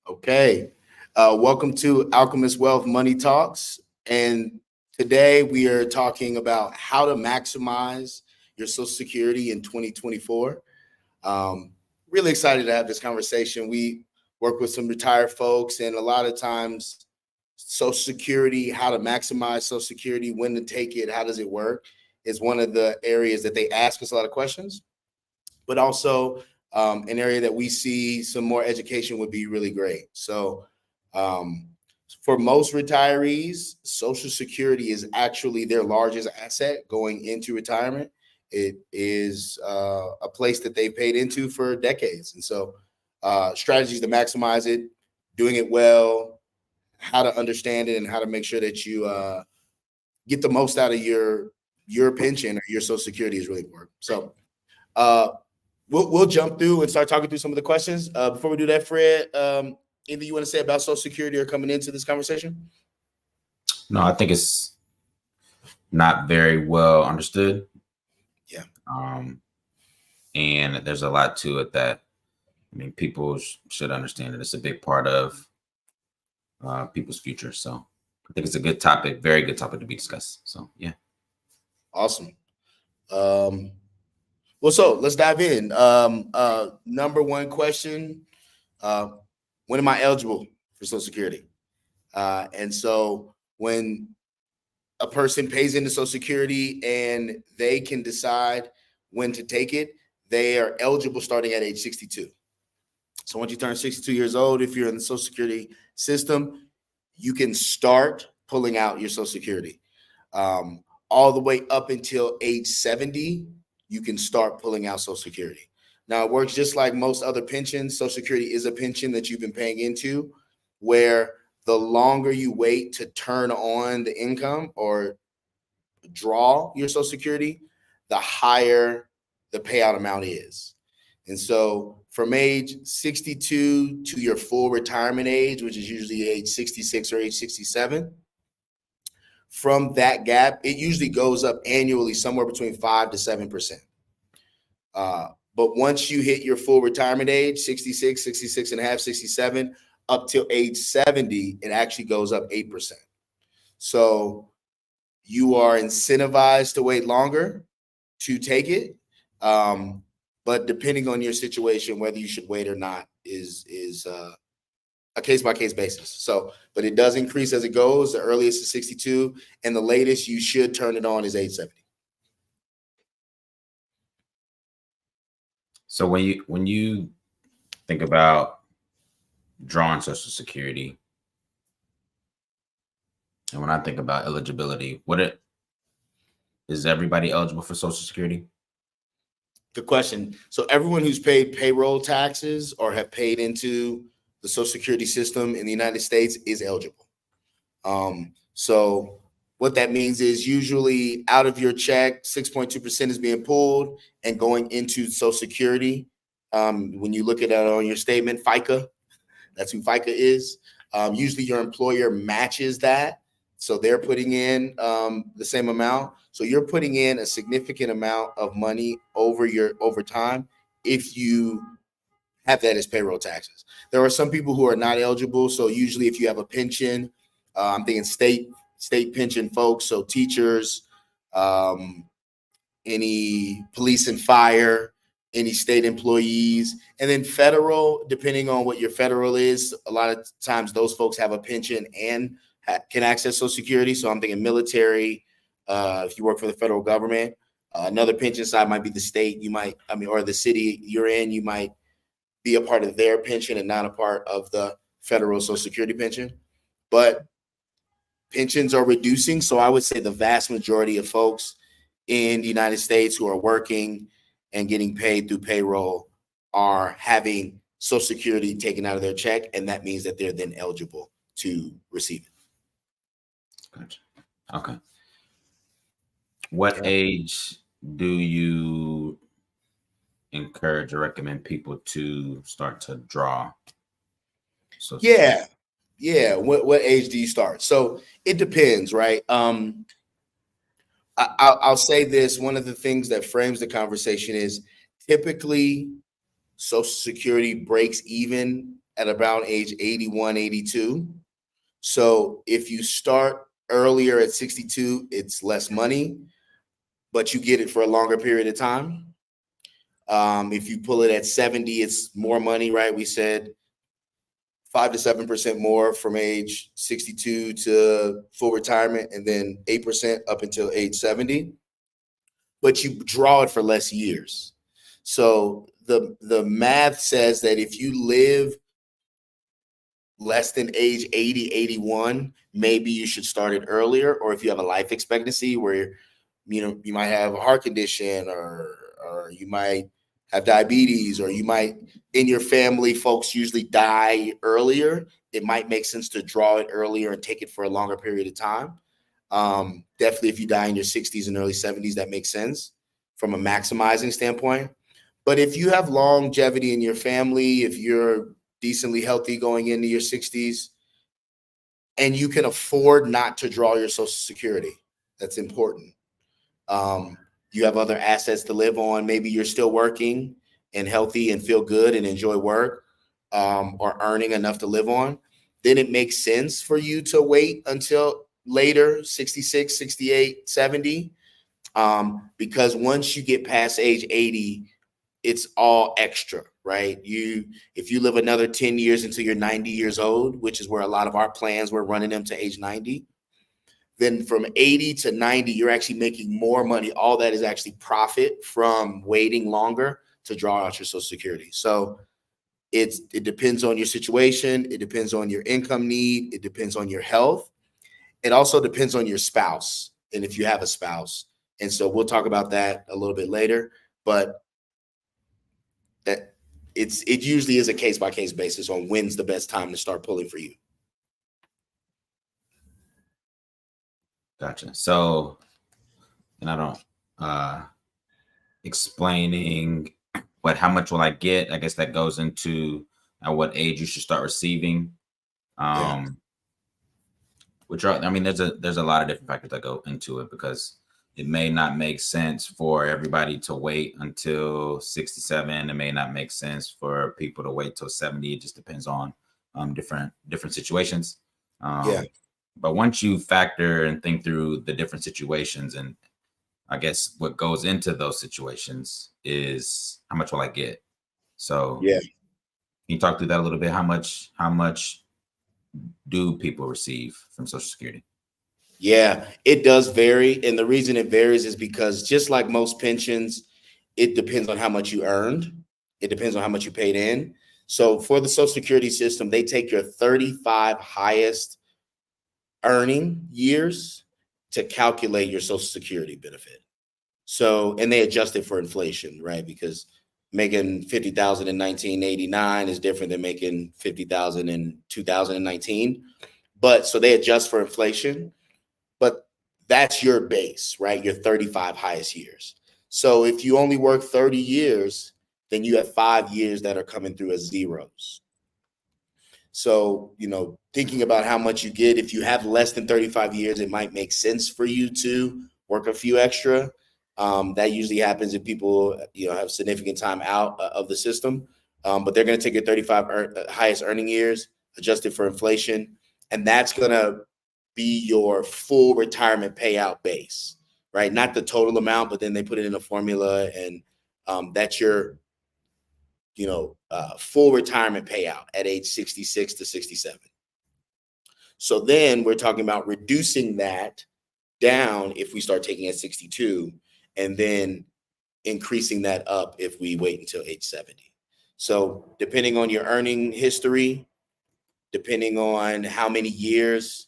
Okay. Welcome to Alchemist Wealth Money Talks. And today we are talking about how to maximize your Social Security in 2024. Really excited to have this conversation. We work with some retired folks, and a lot of times, Social Security, how to maximize Social Security, when to take it, how does it work, is one of the areas that they ask us a lot of questions, but also an area that we see some more education would be really great. So um, for most retirees, Social Security is actually their largest asset going into retirement. It is a place that they've paid into for decades. And so strategies to maximize it, doing it well, how to understand it, and how to make sure that you get the most out of your pension or your Social Security is really important. So uh, we'll jump through and start talking through some of the questions. Before we do that, Fred, anything you want to say about Social Security or coming into this conversation? No, I think it's not very well understood. Yeah. And there's a lot to it that, people should understand that it's a big part of people's future. So I think it's a good topic, very good topic to be discussed. So, yeah. Awesome. Well, so let's dive in. Number one question, when am I eligible for Social Security? And so when a person pays into Social Security and they can decide when to take it, they are eligible starting at age 62. So once you turn 62 years old, if you're in the Social Security system, you can start pulling out your Social Security. All the way up until age 70, you can start pulling out Social Security. Now, it works just like most other pensions. Social Security is a pension that you've been paying into, where the longer you wait to turn on the income or draw your Social Security, the higher the payout amount is. And so from age 62 to your full retirement age, which is usually age 66 or age 67, from that gap, it usually goes up annually somewhere between 5 to 7%. But once you hit your full retirement age, 66, 66 and a half, 67, up till age 70, it actually goes up 8%. So you are incentivized to wait longer to take it. But depending on your situation, whether you should wait or not is a case-by-case basis. So, but it does increase as it goes. The earliest is 62, and the latest you should turn it on is age 70. So when you think about drawing Social Security, and when I think about eligibility, is everybody eligible for Social Security? Good question. So everyone who's paid payroll taxes or have paid into the Social Security system in the United States is eligible. So what that means is usually out of your check, 6.2% is being pulled and going into Social Security. When you look at that on your statement, FICA, that's who FICA is. Usually your employer matches that. So they're putting in the same amount. So you're putting in a significant amount of money over time if you have that as payroll taxes. There are some people who are not eligible. So usually if you have a pension, I'm thinking state pension folks, so teachers, any police and fire, any state employees, and then federal, depending on what your federal is, a lot of times those folks have a pension and can access Social Security. So I'm thinking military, if you work for the federal government. Another pension side might be the state, or the city you're in, you might be a part of their pension and not a part of the federal Social Security pension. But pensions are reducing. So I would say the vast majority of folks in the United States who are working and getting paid through payroll are having Social Security taken out of their check. And that means that they're then eligible to receive it. Gotcha. Okay. What age do you encourage or recommend people to start to draw? Yeah. What age do you start? So it depends, right? I'll say this. One of the things that frames the conversation is typically Social Security breaks even at around age 81, 82. So if you start earlier at 62, it's less money, but you get it for a longer period of time. If you pull it at 70, it's more money, right? We said 5 to 7% more from age 62 to full retirement, and then 8% up until age 70. But you draw it for less years. So the math says that if you live less than age 80, 81, maybe you should start it earlier. Or if you have a life expectancy where you might have a heart condition, or you might have diabetes, or you might, in your family, folks usually die earlier. It might make sense to draw it earlier and take it for a longer period of time. Definitely if you die in your 60s and early 70s, that makes sense from a maximizing standpoint. But if you have longevity in your family, if you're decently healthy going into your 60s, and you can afford not to draw your Social Security, that's important. You have other assets to live on. Maybe you're still working and healthy and feel good and enjoy work, or earning enough to live on. Then it makes sense for you to wait until later, 66, 68, 70. Because once you get past age 80, it's all extra, right? If you live another 10 years until you're 90 years old, which is where a lot of our plans, we're running them to age 90. Then from 80 to 90, you're actually making more money. All that is actually profit from waiting longer to draw out your Social Security. So it depends on your situation. It depends on your income need. It depends on your health. It also depends on your spouse, and if you have a spouse. And so we'll talk about that a little bit later. But that it usually is a case by case basis on when's the best time to start pulling for you. Gotcha. So, and I don't explaining how much will I get? I guess that goes into at what age you should start receiving. Which are, I mean, there's a lot of different factors that go into it, because it may not make sense for everybody to wait until 67. It may not make sense for people to wait till 70. It just depends on different situations. But once you factor and think through the different situations, and I guess what goes into those situations is how much will I get? So Yeah. can you talk through that a little bit? How much do people receive from Social Security? Yeah, it does vary. And the reason it varies is because, just like most pensions, it depends on how much you earned. It depends on how much you paid in. So for the Social Security system, they take your 35 highest earning years to calculate your Social Security benefit. So, and they adjust it for inflation, right? Because making 50,000 in 1989 is different than making 50,000 in 2019. But so they adjust for inflation, but that's your base, right? Your 35 highest years. So if you only work 30 years, then you have 5 years that are coming through as zeros. So, thinking about how much you get, if you have less than 35 years, it might make sense for you to work a few extra. That usually happens if people, have significant time out of the system. But they're going to take your 35 highest earning years, adjusted for inflation, and that's going to be your full retirement payout base, right? Not the total amount, but then they put it in a formula, and that's your full retirement payout at age 66 to 67. So then we're talking about reducing that down if we start taking at 62, and then increasing that up if we wait until age 70. So depending on your earning history, depending on how many years,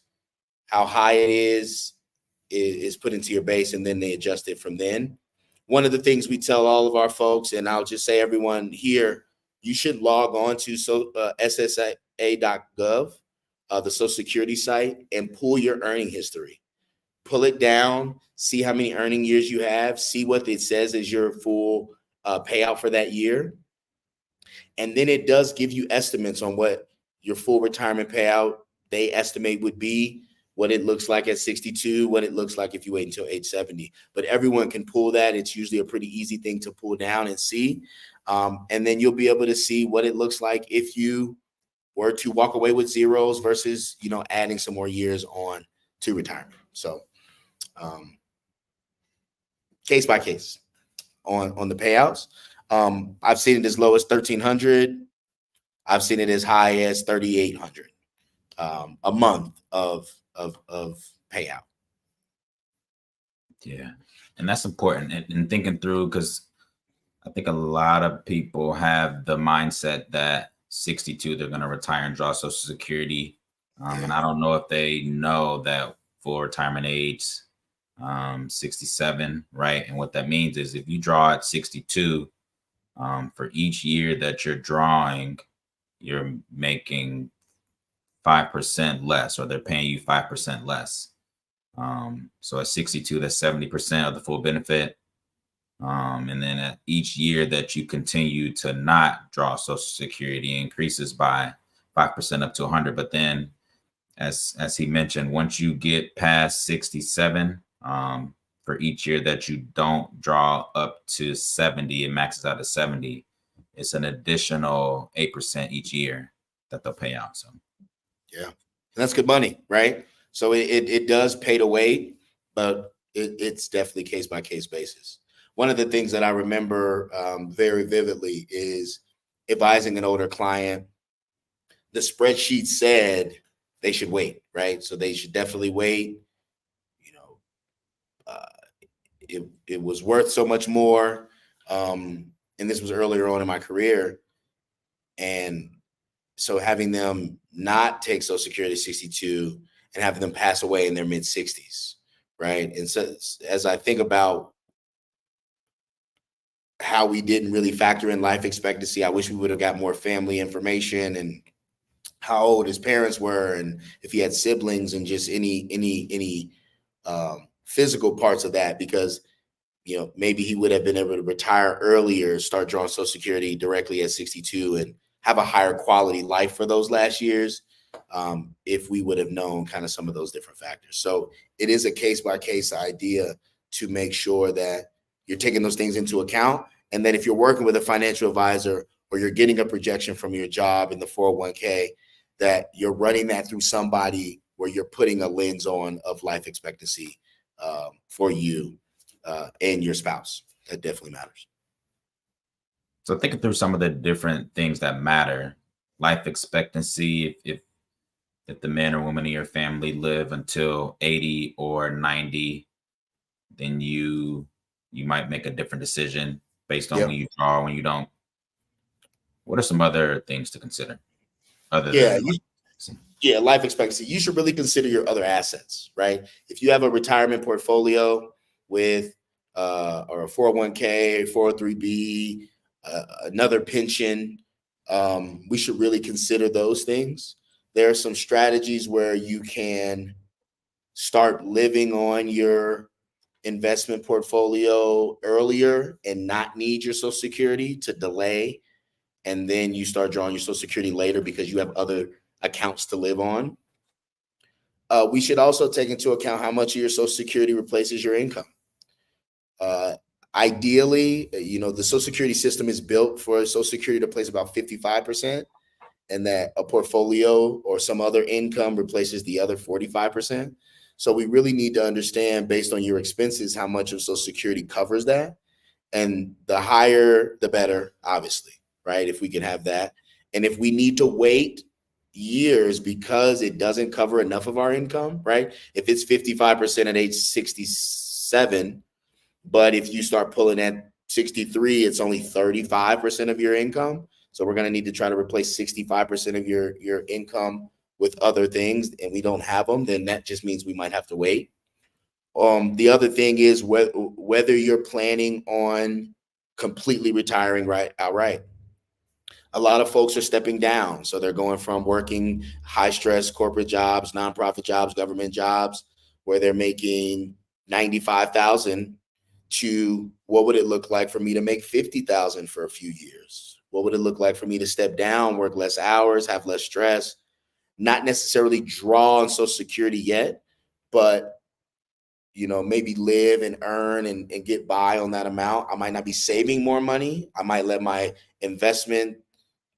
how high it is put into your base, and then they adjust it from then. One of the things we tell all of our folks, and I'll just say everyone here, you should log on to SSA.gov, the Social Security site, and pull your earning history. Pull it down, see how many earning years you have, see what it says is your full payout for that year. And then it does give you estimates on what your full retirement payout they estimate would be, what it looks like at 62, what it looks like if you wait until age 70. But everyone can pull that. It's usually a pretty easy thing to pull down and see. And then you'll be able to see what it looks like if you were to walk away with zeros versus, adding some more years on to retirement. So case by case on the payouts. I've seen it as low as 1,300. I've seen it as high as 3,800 a month of payout. Yeah, and that's important. And thinking through, because I think a lot of people have the mindset that 62 they're going to retire and draw Social Security, and I don't know if they know that full retirement age 67, right? And what that means is if you draw at 62, for each year that you're drawing, you're making 5% less, or they're paying you 5% less. So at 62, that's 70% of the full benefit. And then at each year that you continue to not draw Social Security increases by 5% up to 100. But then, as he mentioned, once you get past 67, for each year that you don't draw up to 70, it maxes out at 70. It's an additional 8% each year that they'll pay out. So, yeah, and that's good money, right? So it does pay to wait, but it's definitely case by case basis. One of the things that I remember very vividly is advising an older client. The spreadsheet said they should wait, right? So they should definitely wait. It was worth so much more. And this was earlier on in my career. And so having them not take Social Security at 62 and having them pass away in their mid 60s, right? And so as I think about how we didn't really factor in life expectancy, I wish we would have got more family information and how old his parents were, and if he had siblings, and just any physical parts of that, because maybe he would have been able to retire earlier, start drawing Social Security directly at 62, and have a higher quality life for those last years, if we would have known kind of some of those different factors. So it is a case by case idea to make sure that you're taking those things into account, and that if you're working with a financial advisor or you're getting a projection from your job in the 401k, that you're running that through somebody where you're putting a lens on of life expectancy for you and your spouse. That definitely matters. So thinking through some of the different things that matter, life expectancy, if the man or woman in your family live until 80 or 90, then you might make a different decision based on when you draw, when you don't. What are some other things to consider other than life expectancy? You should really consider your other assets, right? If you have a retirement portfolio with or a 401k, 403b, another pension, we should really consider those things. There are some strategies where you can start living on your investment portfolio earlier and not need your Social Security to delay, and then you start drawing your Social Security later because you have other accounts to live on. We should also take into account how much of your Social Security replaces your income. Ideally, the Social Security system is built for Social Security to replace about 55%, and that a portfolio or some other income replaces the other 45%. So we really need to understand, based on your expenses, how much of Social Security covers that. And the higher, the better, obviously, right? If we can have that. And if we need to wait years because it doesn't cover enough of our income, right? If it's 55% at age 67, but if you start pulling at 63, it's only 35% of your income. So we're going to need to try to replace 65% of your income with other things, and we don't have them, then that just means we might have to wait. The other thing is whether you're planning on completely retiring outright. A lot of folks are stepping down. So they're going from working high stress corporate jobs, nonprofit jobs, government jobs, where they're making 95,000 to what would it look like for me to make 50,000 for a few years? What would it look like for me to step down, work less hours, have less stress, not necessarily draw on Social Security yet, but maybe live and earn and get by on that amount. I might not be saving more money. I might let my investment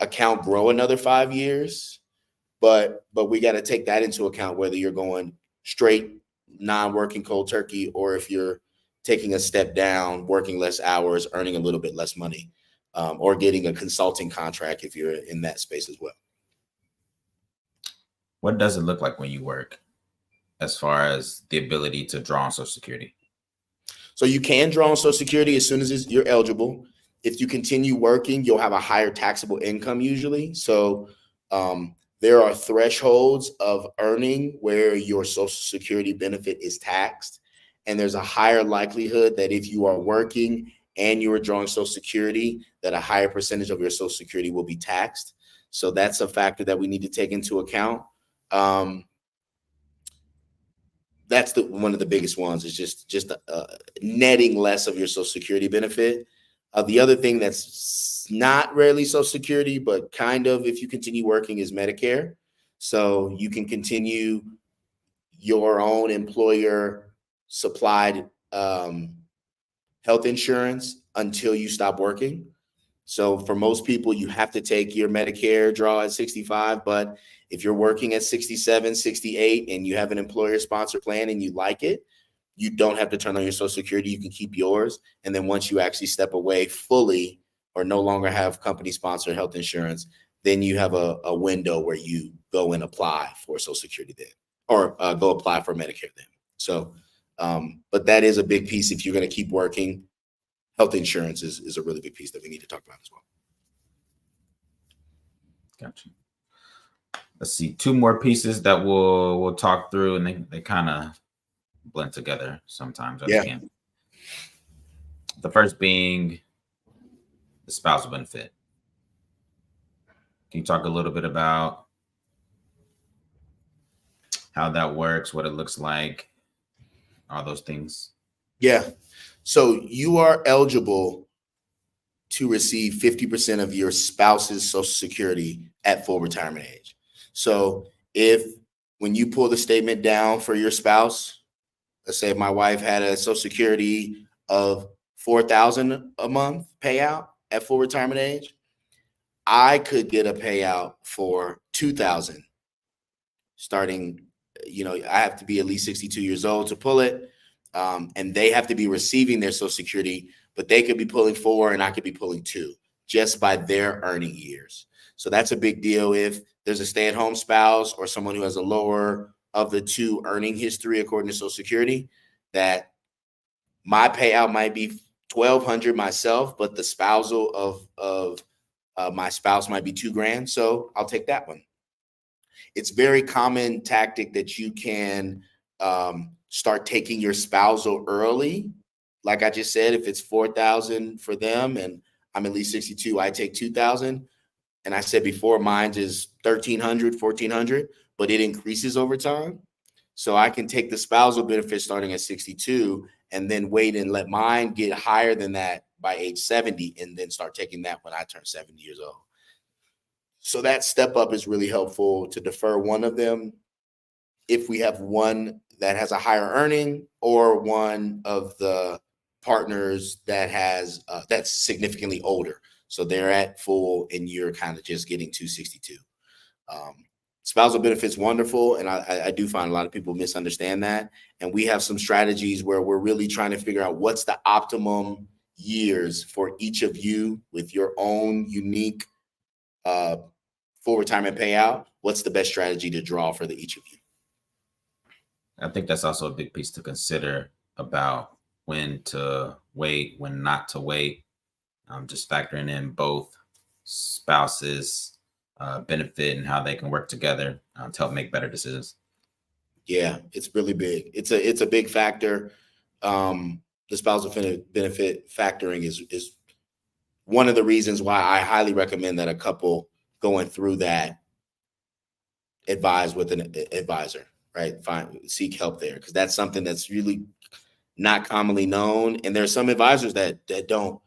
account grow another 5 years, but we got to take that into account, whether you're going straight non-working cold turkey, or if you're taking a step down, working less hours, earning a little bit less money, or getting a consulting contract if you're in that space as well. What does it look like when you work as far as the ability to draw on Social Security? So you can draw on Social Security as soon as you're eligible. If you continue working, you'll have a higher taxable income usually. So there are thresholds of earning where your Social Security benefit is taxed. And there's a higher likelihood that if you are working and you are drawing Social Security, that a higher percentage of your Social Security will be taxed. So that's a factor that we need to take into account. That's one of the biggest ones, is just netting less of your Social Security benefit. The other thing that's not really Social Security, but kind of, if you continue working, is Medicare. So you can continue your own employer supplied health insurance until you stop working. So for most people, you have to take your Medicare draw at 65, but if you're working at 67, 68, and you have an employer sponsored plan and you like it, you don't have to turn on your Social Security. You can keep yours. And then once you actually step away fully or no longer have company sponsored health insurance, then you have a window where you go and apply for Social Security then, or go apply for Medicare then. So, but that is a big piece. If you're going to keep working, health insurance is a really big piece that we need to talk about as well. Gotcha. Let's see, two more pieces that we'll talk through, and they kind of blend together sometimes. Yeah. The first being the spousal benefit. Can you talk a little bit about how that works, what it looks like, all those things? Yeah. So you are eligible to receive 50% of your spouse's Social Security at full retirement age. So when you pull the statement down for your spouse, let's say if my wife had a Social Security of $4,000 a month payout at full retirement age, I could get a payout for $2,000 starting. I have to be at least 62 years old to pull it. And they have to be receiving their Social Security, but they could be pulling 4 and I could be pulling 2 just by their earning years. So that's a big deal. If there's a stay-at-home spouse or someone who has a lower of the 2 earning history according to Social Security, that my payout might be $1,200 myself, but the spousal of my spouse might be $2,000. So I'll take that one. It's very common tactic that you can start taking your spousal early. Like I just said, if it's $4,000 for them and I'm at least 62, I take $2,000. And I said before, mine is $1,300, $1,400, but it increases over time. So I can take the spousal benefit starting at 62 and then wait and let mine get higher than that by age 70 and then start taking that when I turn 70 years old. So that step up is really helpful to defer one of them if we have one that has a higher earning or one of the partners that has that's significantly older. So they're at full and you're kind of just getting 262. Spousal benefits wonderful, and I do find a lot of people misunderstand that. And we have some strategies where we're really trying to figure out what's the optimum years for each of you with your own unique full retirement payout. What's the best strategy to draw for each of you? I think that's also a big piece to consider about when to wait, when not to wait. Just factoring in both spouses' benefit and how they can work together to help make better decisions. Yeah, it's really big. It's a big factor. The spousal benefit factoring is one of the reasons why I highly recommend that a couple going through that advise with an advisor, right? Seek help there, because that's something that's really not commonly known. And there are some advisors that don't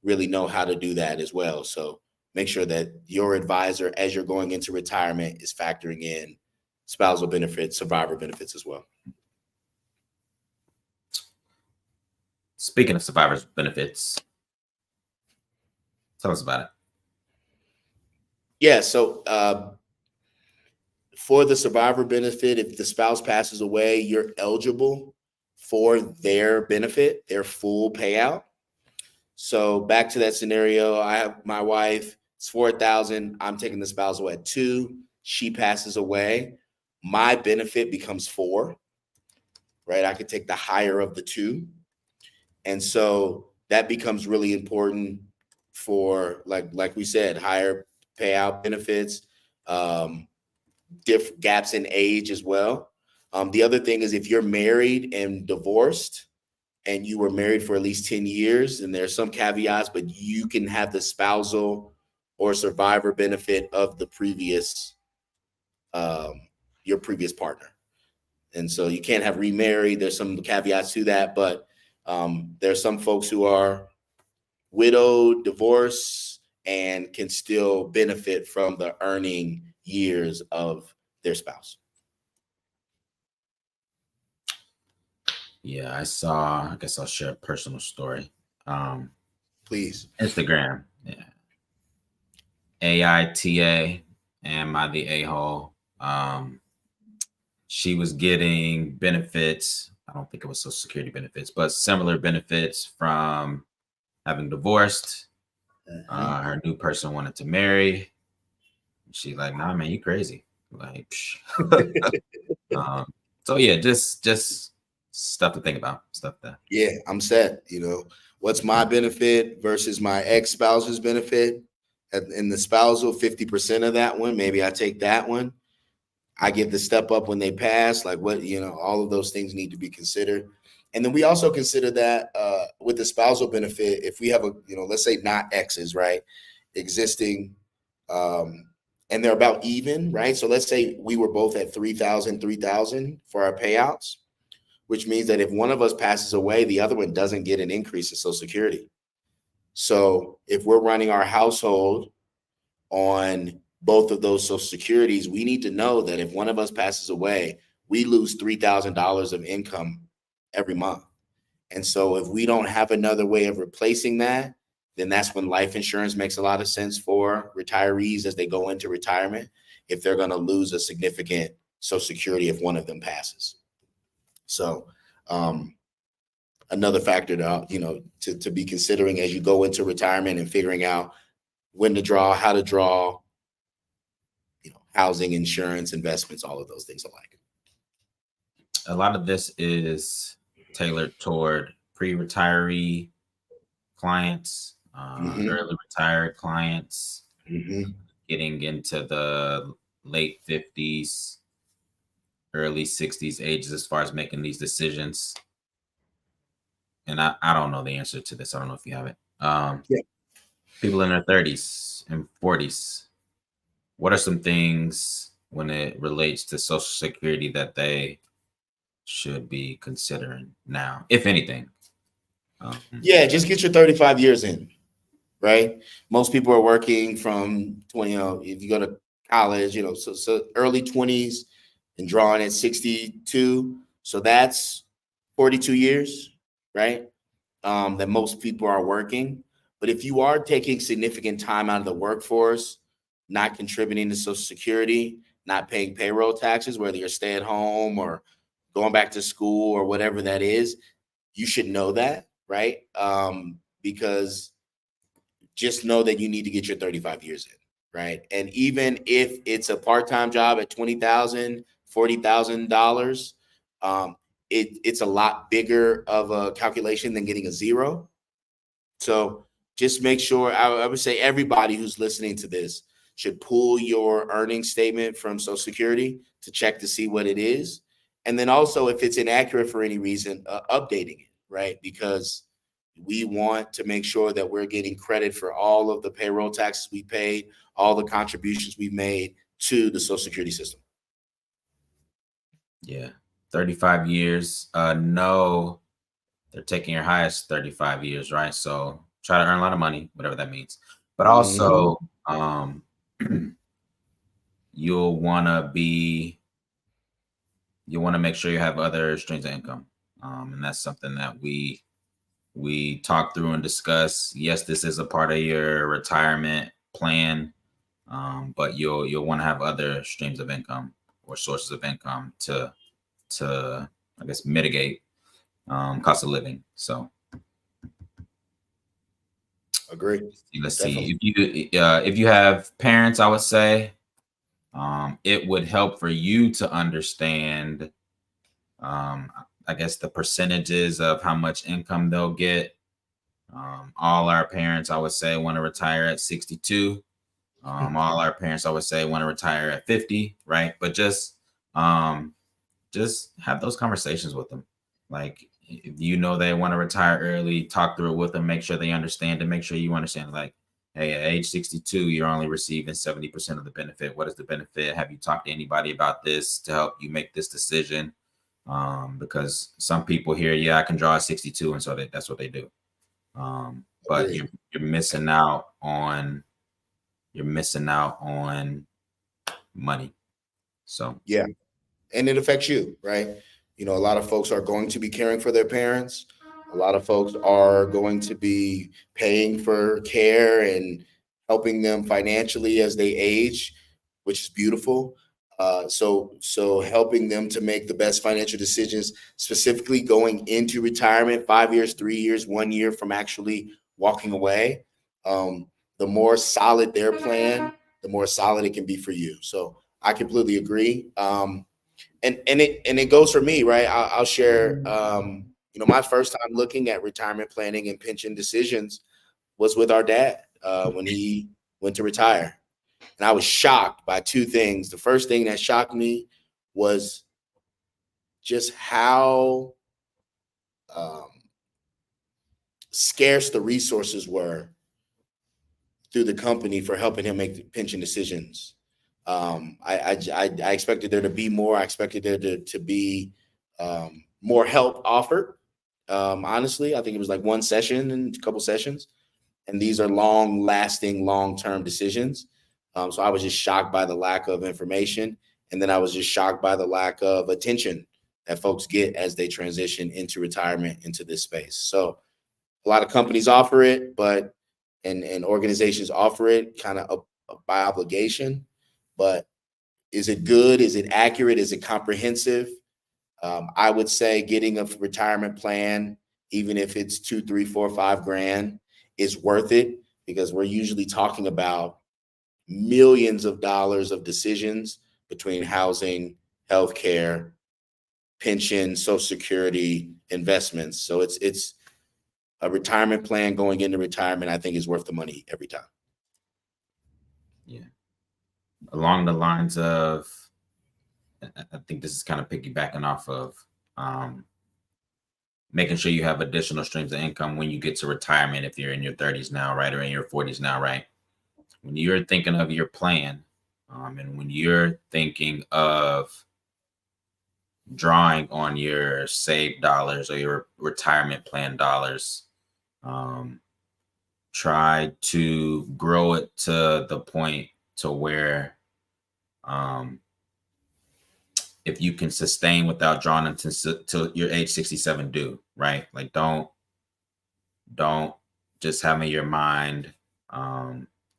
really know how to do that as well. So make sure that your advisor, as you're going into retirement, is factoring in spousal benefits, survivor benefits as well. Speaking of survivors benefits, tell us about it. Yeah, so for the survivor benefit, if the spouse passes away, you're eligible for their benefit, their full payout. So back to that scenario, I have my wife, it's 4,000. I'm taking the spousal at 2. She passes away. My benefit becomes 4, right? I could take the higher of the 2. And so that becomes really important for, like we said, higher payout benefits, different gaps in age as well. The other thing is, if you're married and divorced and you were married for at least 10 years, and there's some caveats, but you can have the spousal or survivor benefit of the previous, your previous partner. And so you can't have remarried. There's some caveats to that, but there's some folks who are widowed, divorced, and can still benefit from the earning years of their spouse. Yeah, I guess I'll share a personal story. Please. Instagram. Yeah. AITA, am I the a-hole? She was getting benefits. I don't think it was Social Security benefits, but similar benefits from having divorced. Her new person wanted to marry. She's like, nah, man, you crazy. Like, so yeah, just stuff to think about. Stuff that. Yeah, I'm set. What's my benefit versus my ex-spouse's benefit? In the spousal, 50% of that one, maybe I take that one. I get the step up when they pass, like what, all of those things need to be considered. And then we also consider that with the spousal benefit, if we have let's say not exes, right, existing, and they're about even, right? So let's say we were both at 3,000 for our payouts, which means that if one of us passes away, the other one doesn't get an increase in Social Security. So if we're running our household on both of those Social Securities, we need to know that if one of us passes away, we lose $3,000 of income every month. And so if we don't have another way of replacing that, then that's when life insurance makes a lot of sense for retirees as they go into retirement, if they're going to lose a significant Social Security if one of them passes. So another factor to be considering as you go into retirement and figuring out when to draw, how to draw, housing, insurance, investments, all of those things alike. A lot of this is tailored toward pre-retiree clients, early retired clients, getting into the late 50s, early 60s ages as far as making these decisions. And I don't know the answer to this. I don't know if you have it. People in their 30s and 40s, what are some things when it relates to Social Security that they should be considering now, if anything? Just get your 35 years in, right? Most people are working from 20, if you go to college, so early 20s and drawing at 62. So that's 42 years, right? That most people are working. But if you are taking significant time out of the workforce, not contributing to Social Security, not paying payroll taxes, whether you're stay at home or going back to school or whatever that is, you should know that, right? Because just know that you need to get your 35 years in, right? And even if it's a part-time job at $20,000, $40,000, it's a lot bigger of a calculation than getting a zero. So just make sure, I would say everybody who's listening to this should pull your earnings statement from Social Security to check to see what it is. And then also, if it's inaccurate for any reason, updating it, right? Because we want to make sure that we're getting credit for all of the payroll taxes we paid, all the contributions we've made to the Social Security system. Yeah, 35 years. No, they're taking your highest 35 years, right? So try to earn a lot of money, whatever that means. But also, you'll want to make sure you have other streams of income. And that's something that we talk through and discuss. Yes, this is a part of your retirement plan, but you'll want to have other streams of income. or sources of income to I guess mitigate cost of living. So Agree. let's Definitely. see, if you have parents, I would say it would help for you to understand I guess the percentages of how much income they'll get. All our parents, I would say, want to retire at 62. All our parents, I would say, want to retire at 50, right? But just have those conversations with them. Like, if you know they want to retire early, talk through it with them, make sure they understand, and make sure you understand, like, hey, at age 62, you're only receiving 70% of the benefit. What is the benefit? Have you talked to anybody about this to help you make this decision? Because some people hear, yeah, I can draw at 62, and so that's what they do. But you're missing out on money. So Yeah. And it affects you, right? You know, a lot of folks are going to be caring for their parents. A lot of folks are going to be paying for care and helping them financially as they age, which is beautiful. So helping them to make the best financial decisions, specifically going into retirement, 5 years, 3 years, 1 year from actually walking away. The more solid their plan, the more solid it can be for you. So I completely agree. And it goes for me, right? I'll share. You know, my first time looking at retirement planning and pension decisions was with our dad when he went to retire, and I was shocked by two things. The first thing that shocked me was just how um, scarce the resources were through the company for helping him make the pension decisions. I expected there to be more. I expected there to be more help offered. Honestly, I think it was like one session and a couple sessions, and these are long-lasting, long-term decisions. So I was just shocked by the lack of information, and then I was just shocked by the lack of attention that folks get as they transition into retirement into this space. So a lot of companies offer it, but and organizations offer it kind of by obligation. But is it good? Is it accurate? Is it comprehensive? I would say getting a retirement plan, even if it's 2, 3, 4, 5 grand, is worth it because we're usually talking about millions of dollars of decisions between housing, healthcare, pension, social security, investments. So it's a retirement plan going into retirement, I think, is worth the money every time. yeah, along the lines of, I think this is kind of piggybacking off of making sure you have additional streams of income when you get to retirement. If you're in your 30s now, right, or in your 40s now, right, when you're thinking of your plan, and when you're thinking of drawing on your saved dollars or your retirement plan dollars, try to grow it to the point to where if you can sustain without drawing until your age 67, do right. Like, don't just have in your mind,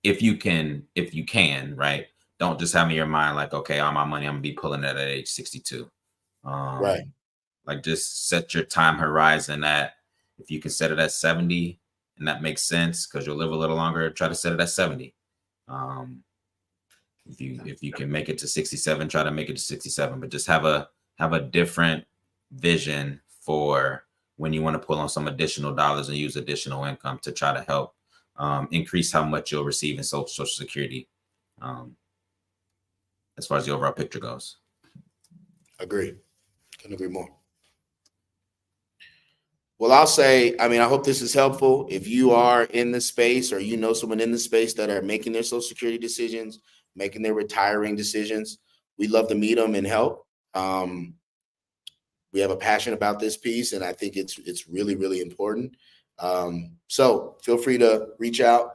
if you can, right, don't just have in your mind like, okay, all my money I'm gonna be pulling it at age 62. Right. Like, just set your time horizon at, if you can set it at 70 and that makes sense because you'll live a little longer, try to set it at 70. If you can make it to 67, try to make it to 67, but just have a different vision for when you want to pull on some additional dollars and use additional income to try to help increase how much you'll receive in social security, as far as the overall picture goes. Agree. Couldn't agree more. Well, I'll say, I mean, I hope this is helpful. If you are in the space or you know someone in the space that are making their social security decisions, making their retiring decisions, we'd love to meet them and help. We have a passion about this piece, and I think it's really, really important. So feel free to reach out.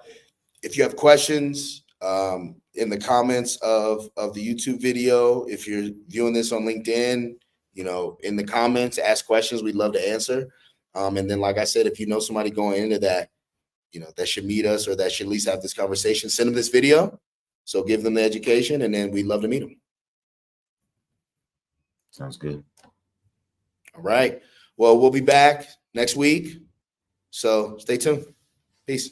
If you have questions, in the comments of the YouTube video, if you're viewing this on LinkedIn, you know, in the comments, ask questions. We'd love to answer. And then, like I said, if you know somebody going into that, you know, that should meet us or that should at least have this conversation, send them this video. So give them the education, and then we'd love to meet them. Sounds good. All right. Well, we'll be back next week. So stay tuned. Peace.